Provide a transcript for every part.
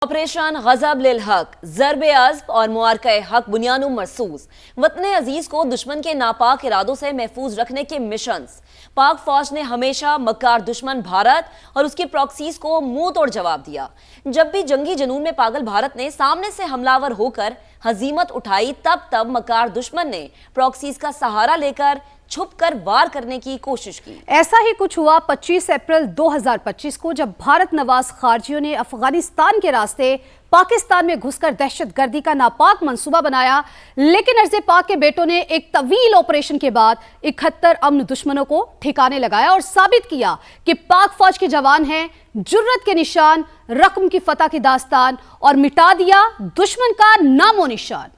Operation गजब लिल हक, ज़र्बे अज़्ब और मुआरका हक बुनियानु मरसूस वतन अजीज को दुश्मन के नापाक इरादों से महफूज रखने के मिशंस। पाक फौज ने हमेशा मक्कार दुश्मन भारत और उसकी प्रॉक्सीज को मुंह तोड़ जवाब दिया। जब भी जंगी जुनून में पागल भारत ने सामने से हमलावर होकर हजीमत उठाई, तब मक्कार दुश्मन ने प्रॉक्सीज का सहारा लेकर छुपकर वार करने की कोशिश की। ऐसा ही कुछ हुआ 25 अप्रैल 2025 को, जब भारत नवाज खारजियों ने अफगानिस्तान के रास्ते पाकिस्तान में घुसकर दहशतगर्दी का नापाक मंसूबा बनाया। लेकिन अर्ज़े पाक के बेटों ने एक तवील ऑपरेशन के बाद 71 अमन दुश्मनों को ठिकाने लगाया और साबित किया कि पाक फौज के जवान हैं जुर्रत के निशान, रकम की फतह की दास्तान, और मिटा दिया दुश्मन का नामो निशान।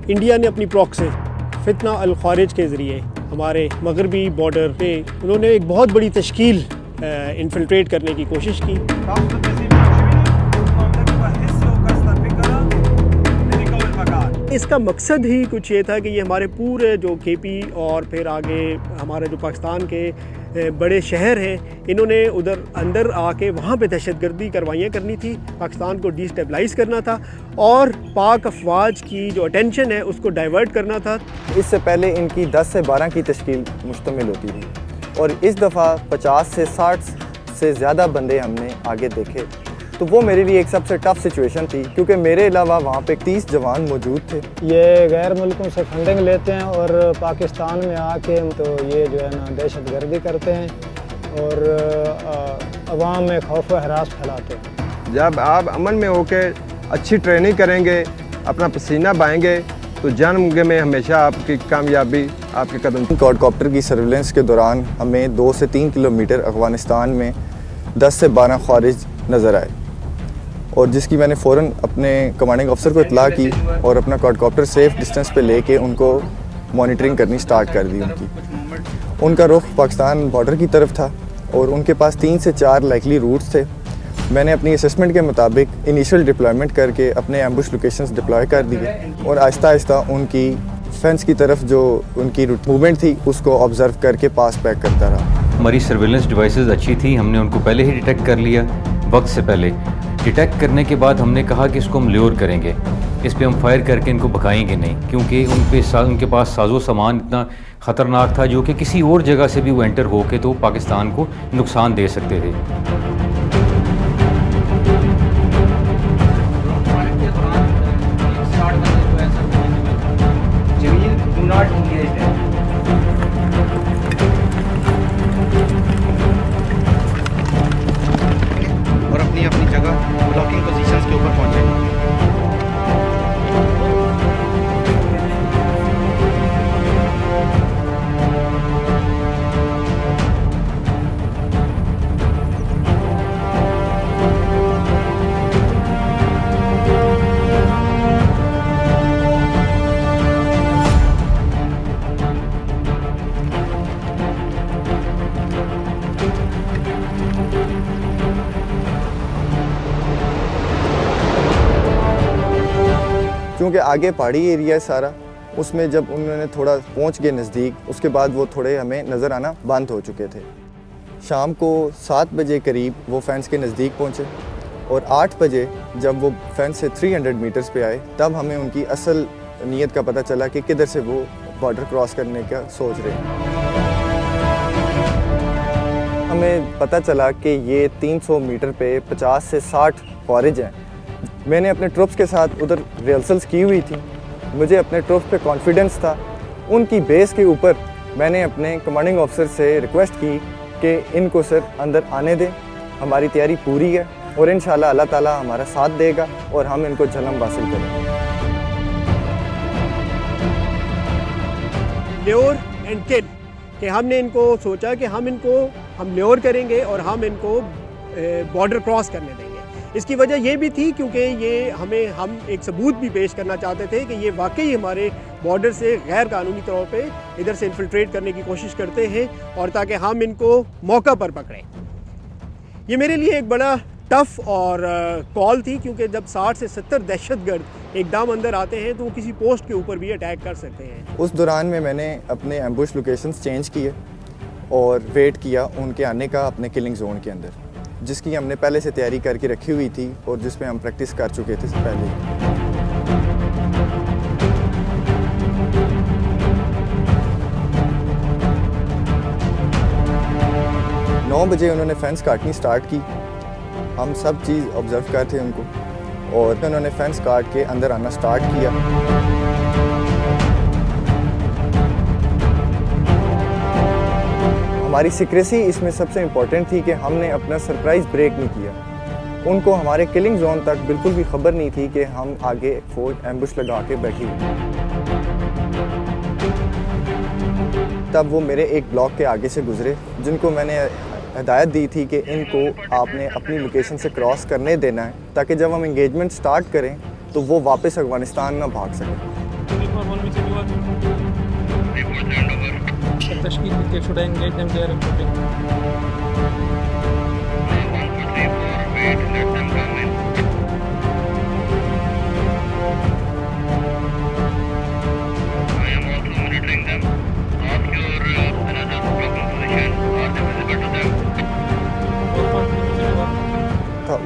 इंडिया ने अपनी प्रॉक्सी फितना अल खारिज के ज़रिए हमारे मगरबी बॉर्डर पे उन्होंने एक बहुत बड़ी तश्कील इन्फिल्ट्रेट करने की कोशिश की। इसका मकसद ही कुछ ये था कि ये हमारे पूरे जो केपी और फिर आगे हमारे जो पाकिस्तान के बड़े शहर हैं, इन्होंने उधर अंदर आके वहाँ पे दहशतगर्दी कार्रवाइयाँ करनी थी, पाकिस्तान को डिस्टेबलाइज़ करना था और पाक अफवाज की जो अटेंशन है उसको डाइवर्ट करना था। इससे पहले इनकी 10 से 12 की तश्कील मुश्तमिल होती थी और इस दफ़ा 50 से 60 से ज़्यादा बंदे हमने आगे देखे। तो वो मेरे लिए एक सबसे टफ सिचुएशन थी, क्योंकि मेरे अलावा वहाँ पे 30 जवान मौजूद थे। ये गैर मुल्कों से फंडिंग लेते हैं और पाकिस्तान में आके तो ये जो है ना दहशतगर्दी करते हैं और अवाम में खौफ व हरास फैलाते हैं। जब आप अमन में होकर अच्छी ट्रेनिंग करेंगे, अपना पसीना बहाएंगे, तो जंग में हमेशा आपकी कामयाबी आपके कदम। क्वाडकॉप्टर की सर्विलेंस के दौरान हमें 2 से 3 किलोमीटर अफगानिस्तान में 10 से 12 ख्वारिज नज़र आए और जिसकी मैंने फ़ौरन अपने कमांडिंग अफसर को इतला की और अपना क्वाडकॉप्टर सेफ डिस्टेंस पे लेके उनको मॉनिटरिंग करनी स्टार्ट कर दी। उनका रुख पाकिस्तान बॉर्डर की तरफ था और उनके पास 3 से 4 लाइकली रूट्स थे। मैंने अपनी असेसमेंट के मुताबिक इनिशियल डिप्लॉयमेंट करके अपने एम्बुश लोकेशंस डिप्लॉय कर दिए और आहिस्ता आहिस्ता उनकी फेंस की तरफ जो उनकी मूवमेंट थी उसको ऑब्जर्व करके पास बैक करता रहा। हमारी सर्वेलेंस डिवाइसेस अच्छी थी, हमने उनको पहले ही डिटेक्ट कर लिया। वक्त से पहले डिटेक्ट करने के बाद हमने कहा कि इसको हम ल्योर करेंगे, इस पर हम फायर करके इनको भगाएंगे नहीं, क्योंकि उनके पास साजो सामान इतना ख़तरनाक था जो कि किसी और जगह से भी वो एंटर होके तो पाकिस्तान को नुकसान दे सकते थे। और अपनी जगह ब्लॉकिंग पोजीशंस के ऊपर पहुंचे। क्योंकि आगे पहाड़ी एरिया है सारा, उसमें जब उन्होंने थोड़ा पहुंच गए नज़दीक, उसके बाद वो थोड़े हमें नज़र आना बंद हो चुके थे। शाम को 7 बजे करीब वो फेंस के नज़दीक पहुंचे और 8 बजे जब वो फेंस से 300 मीटर्स पे आए, तब हमें उनकी असल नीयत का पता चला कि किधर से वो बॉर्डर क्रॉस करने का सोच रहे हैं। हमें पता चला कि ये 300 मीटर पे 50 से 60 ख्वारिज हैं। मैंने अपने ट्रुप्स के साथ उधर रिहर्सल्स की हुई थी, मुझे अपने ट्रुप्स पे कॉन्फिडेंस था। उनकी बेस के ऊपर मैंने अपने कमांडिंग ऑफिसर से रिक्वेस्ट की कि इनको सर अंदर आने दें, हमारी तैयारी पूरी है और इंशाल्लाह अल्लाह ताला हमारा साथ देगा और हम इनको झलम हासिल करेंगे। ल्योर एंड किल कि हमने इनको सोचा कि हम ल्योर करेंगे और हम इनको बॉर्डर क्रॉस करने देंगे। इसकी वजह ये भी थी क्योंकि हम एक सबूत भी पेश करना चाहते थे कि ये वाकई हमारे बॉर्डर से गैर कानूनी तौर पे इधर से इन्फिल्ट्रेट करने की कोशिश करते हैं और ताकि हम इनको मौका पर पकड़ें। ये मेरे लिए एक बड़ा टफ और कॉल थी, क्योंकि जब 60 से 70 दहशतगर्द एकदम अंदर आते हैं तो वो किसी पोस्ट के ऊपर भी अटैक कर सकते हैं। उस दौरान में मैंने अपने एम्बुश लोकेशंस चेंज किए और वेट किया उनके आने का अपने किलिंग जोन के अंदर। जिसकी हमने पहले से तैयारी करके रखी हुई थी और जिसमें हम प्रैक्टिस कर चुके थे पहले। 9 बजे उन्होंने फेंस काटनी स्टार्ट की। हम सब चीज़ ऑब्ज़र्व कर थे उनको, और उन्होंने फेंस काट के अंदर आना स्टार्ट किया। हमारी सीक्रेसी इसमें सबसे इम्पोर्टेंट थी कि हमने अपना सरप्राइज़ ब्रेक नहीं किया। उनको हमारे किलिंग जोन तक बिल्कुल भी खबर नहीं थी कि हम आगे फौज एम्बुश लगा के बैठी हुई। तब वो मेरे एक ब्लॉक के आगे से गुजरे, जिनको मैंने हिदायत दी थी कि इनको आपने अपनी लोकेशन से क्रॉस करने देना है, ताकि जब हम इंगेजमेंट स्टार्ट करें तो वो वापस अफगानिस्तान ना भाग सकें।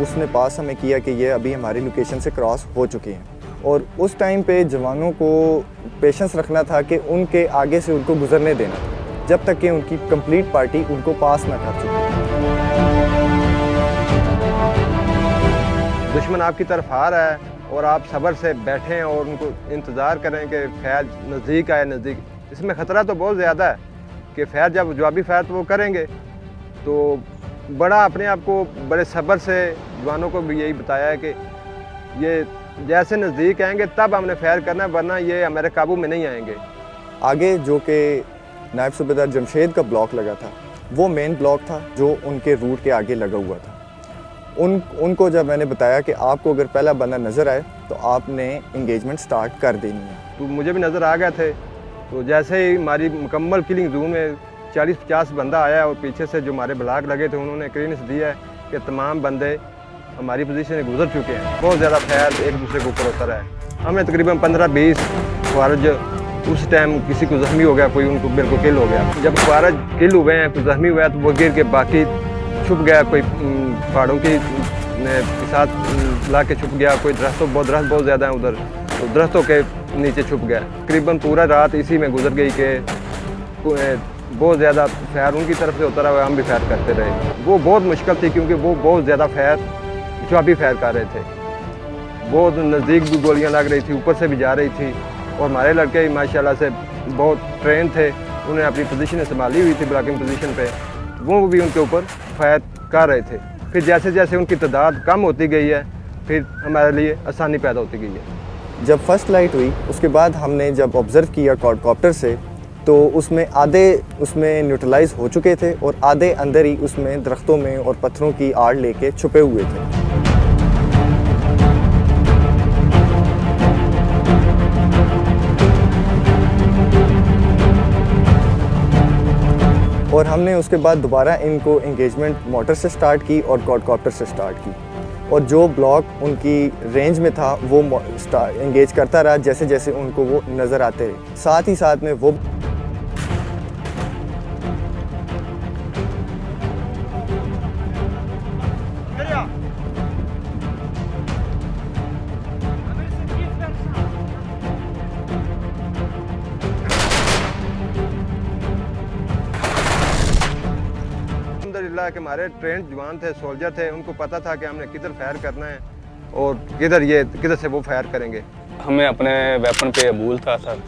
उसने पास हमें किया कि ये अभी हमारी लोकेशन से क्रॉस हो चुके हैं, और उस टाइम पे जवानों को पेशेंस रखना था कि उनके आगे से उनको गुजरने देना था जब तक कि उनकी कंप्लीट पार्टी उनको पास ना कर चुकी। दुश्मन आपकी तरफ आ रहा है और आप सब्र से बैठें और उनको इंतज़ार करें कि फैज नज़दीक आए। नज़दीक इसमें ख़तरा तो बहुत ज़्यादा है कि फैज जब जवाबी फायर तो वो करेंगे, तो बड़ा अपने आप को बड़े सब्र से जवानों को भी यही बताया है कि ये जैसे नज़दीक आएंगे तब हमने फायर करना है, वरना ये हमारे काबू में नहीं आएंगे। आगे जो कि नायब सूबेदार जमशेद का ब्लॉक लगा था, वो मेन ब्लॉक था जो उनके रूट के आगे लगा हुआ था। उनको जब मैंने बताया कि आपको अगर पहला बंदा नज़र आए तो आपने इंगेजमेंट स्टार्ट कर देनी है, तो मुझे भी नज़र आ गए थे। तो जैसे ही हमारी मुकम्मल किलिंग जोन में 40-50 बंदा आया और पीछे से जो हमारे ब्लॉक लगे थे उन्होंने क्लियरेंस दिया है कि तमाम बंदे हमारी पोजीशन से गुजर चुके हैं। बहुत ज़्यादा फायर एक दूसरे के ऊपर होता रहा है। हमने तकरीबन 15-20 ख्वारिज, उस टाइम किसी को ज़ख्मी हो गया, कोई उनको बिल्कुल किल हो गया। जब ख्वारिज किल हुए हैं, कोई ज़ख्मी हुआ है तो वो गिर के बाकी छुप गया, कोई पहाड़ों के साथ ला के छुप गया, कोई दरख्त बहुत ज़्यादा है उधर, तो दरख्तों के नीचे छुप गया। तकरीबन पूरा रात इसी में गुजर गई कि बहुत ज़्यादा फायर उनकी तरफ से होता रहा, हम भी फायर करते रहे। वो बहुत मुश्किल थी क्योंकि वो बहुत ज़्यादा फायर जवाबी फायर कर रहे थे। बहुत नज़दीक भी गोलियां लग रही थी, ऊपर से भी जा रही थी, और हमारे लड़के माशाल्लाह से बहुत ट्रेन थे, उन्हें अपनी पोजीशन संभाली हुई थी ब्लॉकिंग पोजीशन पे, वो भी उनके ऊपर फायर कर रहे थे। फिर जैसे जैसे उनकी तादाद कम होती गई है, फिर हमारे लिए आसानी पैदा होती गई है। जब फर्स्ट लाइट हुई उसके बाद हमने जब ऑब्ज़र्व किया क्वाडकॉप्टर से, तो उसमें आधे उसमें न्यूट्रलाइज हो चुके थे और आधे अंदर ही उसमें दरख्तों में और पत्थरों की आड़ लेके छुपे हुए थे। और हमने उसके बाद दोबारा इनको एंगेजमेंट मोटर से स्टार्ट की और क्वाडकॉप्टर से स्टार्ट की, और जो ब्लॉक उनकी रेंज में था वो एंगेज करता रहा जैसे जैसे उनको वो नज़र आते रहे। साथ ही साथ में वो अल्हम्दुलिल्लाह कि हमारे ट्रेंड जवान थे, सोल्जर थे, उनको पता था कि हमने किधर फायर करना है और किधर से वो फायर करेंगे। हमें अपने वेपन पे अबूल था सर,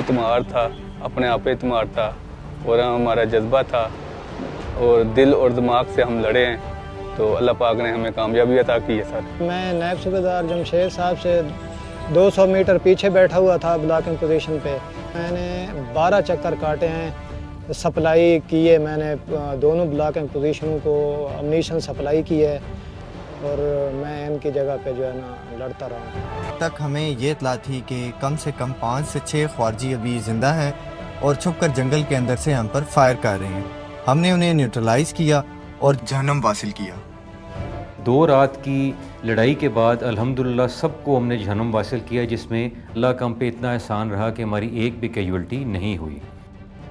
इत्मार था, अपने आप पे इत्मार था, और हमारा जज्बा था, और दिल और दिमाग से हम लड़े हैं, तो अल्लाह पाक ने हमें कामयाबी अता की है सर। मैं नायब सूबेदार जमशेद साहब से 200 मीटर पीछे बैठा हुआ था ब्लॉकिंग पोजीशन पे। मैंने 12 चक्कर काटे हैं, सप्लाई की है मैंने दोनों ब्लॉकिंग पोजीशनों को अम्नीशन सप्लाई की है, और मैं इनकी जगह पे जो है ना लड़ता रहा हूँ। तक हमें ये इत्तला थी कि कम से कम 5 से 6 ख्वारजी अभी ज़िंदा है और छुपकर जंगल के अंदर से हम पर फायर कर रहे हैं। हमने उन्हें न्यूट्रलाइज़ किया और जहन्नम वासिल किया। 2 रात की लड़ाई के बाद अल्हम्दुलिल्लाह सबको हमने जहन्नम वासिल किया, जिसमें अल्लाह का हम पे इतना एहसान रहा कि हमारी एक भी कैजुअल्टी नहीं हुई।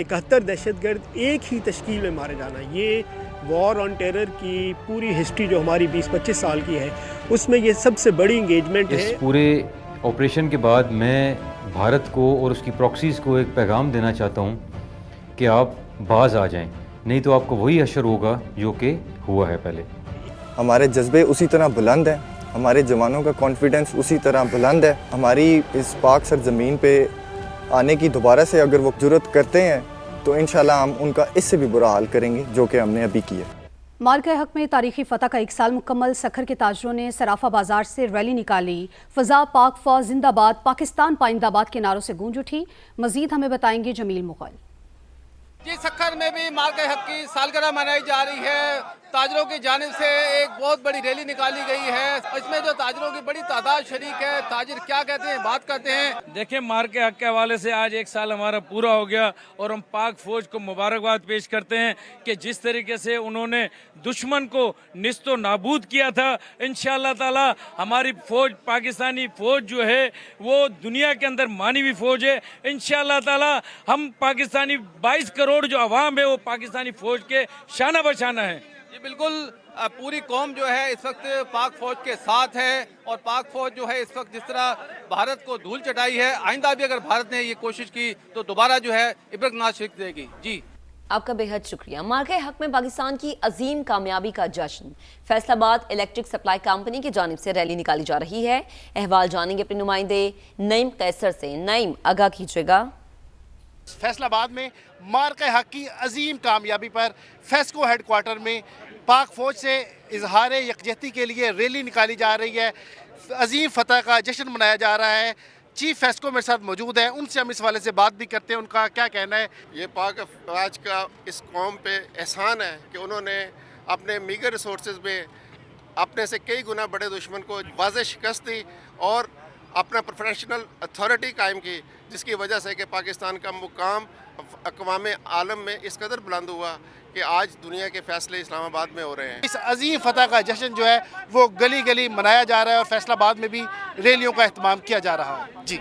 71 दहशतगर्द एक ही तश्कील में मारे जाना, ये वॉर ऑन टेरर की पूरी हिस्ट्री जो हमारी 20-25 साल की है उसमें ये सबसे बड़ी इंगेजमेंट है। इस पूरे ऑपरेशन के बाद मैं भारत को और उसकी प्रॉक्सीज को एक पैगाम देना चाहता हूँ कि आप बाज आ जाएं, नहीं तो आपको वही असर होगा जो कि हुआ है पहले। हमारे जज्बे उसी तरह बुलंद हैं, हमारे जवानों का कॉन्फिडेंस उसी तरह बुलंद है। हमारी इस पाक सरजमीन पे आने की दोबारा से अगर वो जुर्रत करते हैं तो इंशाल्लाह हम उनका इससे भी बुरा हाल करेंगे जो कि हमने अभी किया। मार्का हक में तारीखी फतह का 1 साल मुकम्मल। सखर के ताजरों ने सराफा बाजार से रैली निकाली। फ़ज़ा पाक फौज जिंदाबाद, पाकिस्तान पाइंदाबाद के नारों से गूंज उठी। मजीद हमें बताएंगे जमील मुगल। जी, सखर में भी मार्का हक की सालगिरह मनाई जा रही है। ताजरों की जानिब से एक बहुत बड़ी रैली निकाली गई है। इसमें जो ताजरों की बड़ी तादाद शरीक है। ताजिर क्या कहते हैं, बात करते हैं। देखिए, मार्के हक के हवाले से आज 1 साल हमारा पूरा हो गया और हम पाक फौज को मुबारकबाद पेश करते हैं कि जिस तरीके से उन्होंने दुश्मन को निस्तो नाबूद किया था, इंशाअल्लाह ताला हमारी फौज, पाकिस्तानी फौज जो है वो दुनिया के अंदर मानी हुई फौज है। इंशाअल्लाह ताला हम पाकिस्तानी 22 करोड़ जो अवाम है वो पाकिस्तानी फौज के शाना बशाना है। जी बिल्कुल, पूरी कौम जो है इस वक्त पाक फौज के साथ है और पाक फौज जो है इस वक्त जिस तरह भारत को धूल चटाई है, आइंदा भी अगर भारत ने ये कोशिश की तो दोबारा जो है इब्रतनाक शिकस्त देगी। जी, आपका बेहद शुक्रिया। मार्के हक में पाकिस्तान की अजीम कामयाबी का जश्न। फैसलाबाद इलेक्ट्रिक सप्लाई कंपनी की जानिब से रैली निकाली जा रही है। अहवाल जानेंगे अपने नुमाइंदे नईम कैसर से। नईम, आगाह कीजिएगा। फैसलाबाद में मार्के हक की अजीम कामयाबी पर फेस्को हेडक्वार्टर में पाक फौज से इजहार यकजहती के लिए रैली निकाली जा रही है। अजीम फतह का जश्न मनाया जा रहा है। चीफ फेस्को मेरे साथ मौजूद है, उनसे हम इस वाले से बात भी करते हैं, उनका क्या कहना है। ये पाक फौज का इस कौम पे एहसान है कि उन्होंने अपने मीगर रिसोर्सेज में अपने से कई गुना बड़े दुश्मन को वाज़ेह शिकस्त दी और अपना प्रोफेशनल अथॉरिटी कायम की, जिसकी वजह से कि पाकिस्तान का मुकाम अक़वाम आलम में इस कदर बुलंद हुआ कि आज दुनिया के फैसले इस्लामाबाद में हो रहे हैं। इस अजीम फतह का जश्न जो है वो गली गली मनाया जा रहा है और फैसलाबाद में भी रैलियों का एहतमाम किया जा रहा है। जी,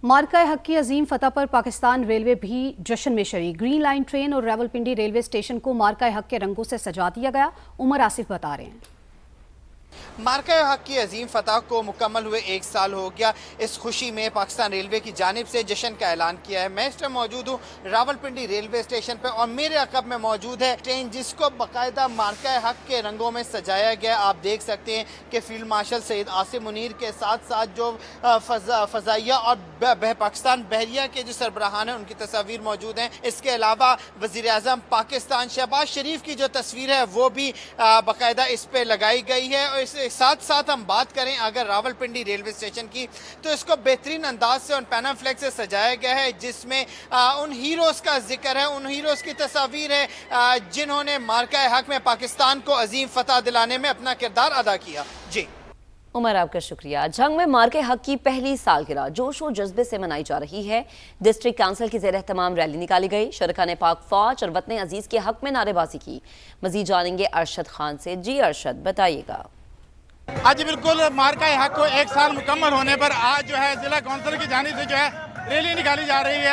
मार्का हक की अजीम फतह पर पाकिस्तान रेलवे भी जश्न में शरीक। ग्रीन लाइन ट्रेन और रावलपिंडी रेलवे स्टेशन को मार्का हक के रंगों से सजा दिया गया। उमर आसिफ बता रहे हैं। मार्का हक की अजीम फतह को मुकम्मल हुए 1 साल हो गया। इस खुशी में पाकिस्तान रेलवे की जानिब से जश्न का ऐलान किया है। मैं इस टाइम मौजूद हूँ रावलपिंडी रेलवे स्टेशन पर और मेरे अकब में मौजूद है ट्रेन जिसको बाकायदा मार्का हक के रंगों में सजाया गया। आप देख सकते हैं कि फील्ड मार्शल सैयद आसिम मुनीर के साथ साथ जो फ़ज़ाइया और पाकिस्तान बहरिया के जो सरबराहान हैं उनकी तस्वीर मौजूद हैं। इसके अलावा वज़ीर आज़म पाकिस्तान शहबाज शरीफ की जो तस्वीर है वो भी बाकायदा इस पर लगाई गई है। और इसके साथ साथ हम बात करें अगर रावलपिंडी रेलवे स्टेशन की तो इसको बेहतरीन अंदाज से उन पैनल फ्लैग से सजाया गया है जिसमें उन हीरोज़ का जिक्र है, उन हीरोज़ की तस्वीर है जिन्होंने मार्का हक में पाकिस्तान को अजीम फतह दिलाने में अपना किरदार अदा किया। जी उमर, आपका शुक्रिया। जंग में मार्के हक की पहली सालगिरह जोश और जज्बे से मनाई जा रही है। डिस्ट्रिक्ट काउंसिल की ज़ेर एहतमाम रैली निकाली गई। शरका ने पाक फौज और वतन अजीज़ के हक में नारेबाजी की। मजीद जानेंगे अरशद खान से। जी अरशद, बताइएगा। आज बिल्कुल मार्का हक को 1 साल मुकम्मल होने पर आज जो है जिला काउंसिल की जानिब से जो है रैली निकाली जा रही है।